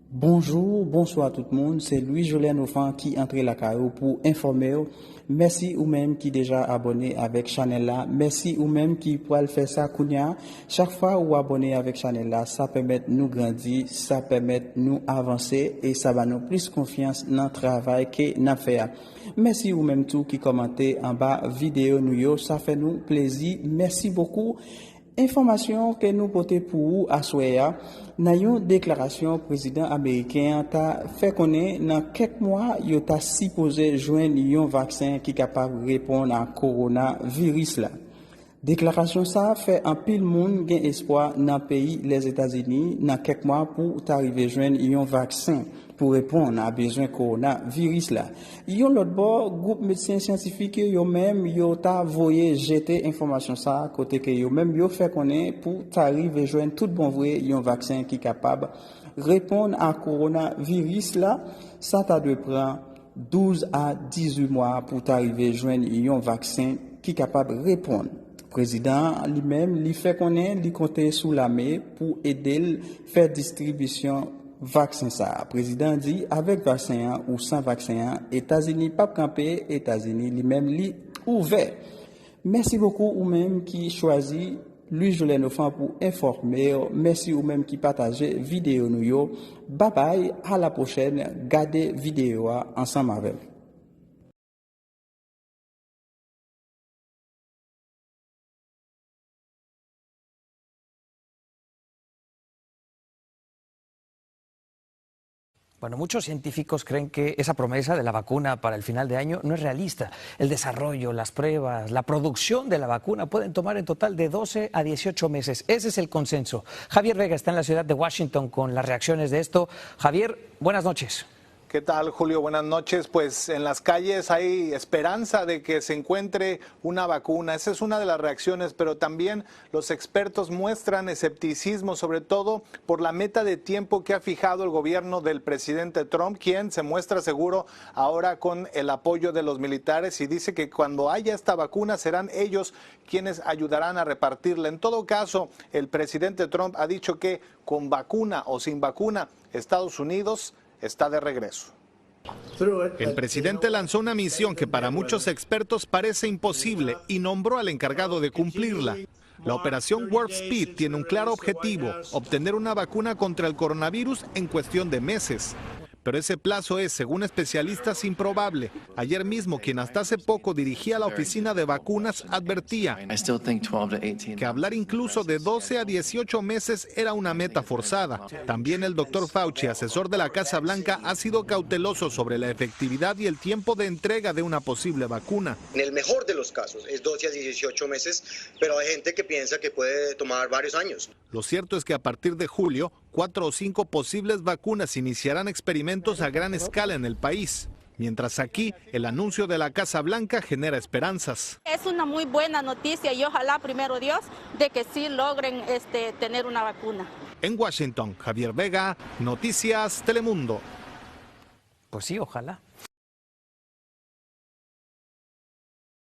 Bonjour, bonsoir tout le monde. C'est Louis-Jolien Offan qui entre la caillou pour informer. Merci ou même qui déjà abonné avec Chanel là. Merci ou même qui pourrait faire ça kounya. Chaque fois ou abonné avec Chanel là, ça permet de nous grandir, ça permet de nous avancer et ça va nous plus confiance dans le travail que nous faisons. Merci ou même tout qui commentez en bas vidéo nous yo, ça fait nous plaisir. Merci beaucoup. Information que nous portons pour vous à Soya, dans une déclaration, président américain a fait connaître dans quelques mois, il a supposé joindre un vaccin qui est capable de répondre à coronavirus là. Déclaration ça fait un pile monde gain espoir dans le pays les États-Unis dans quelques mois pour arriver joindre un vaccin pour répondre à besoin coronavirus là. Yon l'autre bord groupe médecins scientifiques yo même yo ta voyé jeter information ça côté que yo même yo fait connaître pour arriver joindre tout bon vrai un vaccin qui capable répondre à coronavirus là. Ça t'a de prendre 12 à 18 mois pour arriver joindre un vaccin qui capable répondre. Président lui-même, lui fait connaître, lui compter sous la main pour aider faire distribution vaccin ça. Président dit avec vaccin ou sans vaccin, États-Unis pas camper, États-Unis lui-même lui ouvert. Merci beaucoup ou même qui choisit Louis-Jolien Offan pour informer. Merci ou même qui partage vidéo nous yo. Bye bye, à la prochaine. Gardez vidéo ensemble avec. Bueno, muchos científicos creen que esa promesa de la vacuna para el final de año no es realista. El desarrollo, las pruebas, la producción de la vacuna pueden tomar en total de 12 a 18 meses. Ese es el consenso. Javier Vega está en la ciudad de Washington con las reacciones de esto. Javier, buenas noches. ¿Qué tal, Julio? Buenas noches. Pues en las calles hay esperanza de que se encuentre una vacuna. Esa es una de las reacciones, pero también los expertos muestran escepticismo, sobre todo por la meta de tiempo que ha fijado el gobierno del presidente Trump, quien se muestra seguro ahora con el apoyo de los militares y dice que cuando haya esta vacuna serán ellos quienes ayudarán a repartirla. En todo caso, el presidente Trump ha dicho que con vacuna o sin vacuna, Estados Unidos está de regreso. El presidente lanzó una misión que para muchos expertos parece imposible y nombró al encargado de cumplirla. La operación Warp Speed tiene un claro objetivo: obtener una vacuna contra el coronavirus en cuestión de meses. Pero ese plazo es, según especialistas, improbable. Ayer mismo, quien hasta hace poco dirigía la oficina de vacunas, advertía que hablar incluso de 12 a 18 meses era una meta forzada. También el doctor Fauci, asesor de la Casa Blanca, ha sido cauteloso sobre la efectividad y el tiempo de entrega de una posible vacuna. En el mejor de los casos es 12 a 18 meses, pero hay gente que piensa que puede tomar varios años. Lo cierto es que a partir de julio, 4 o 5 posibles vacunas iniciarán experimentos a gran escala en el país. Mientras aquí, el anuncio de la Casa Blanca genera esperanzas. Es una muy buena noticia y ojalá, primero Dios, de que sí logren tener una vacuna. En Washington, Javier Vega, Noticias Telemundo. Pues sí, ojalá.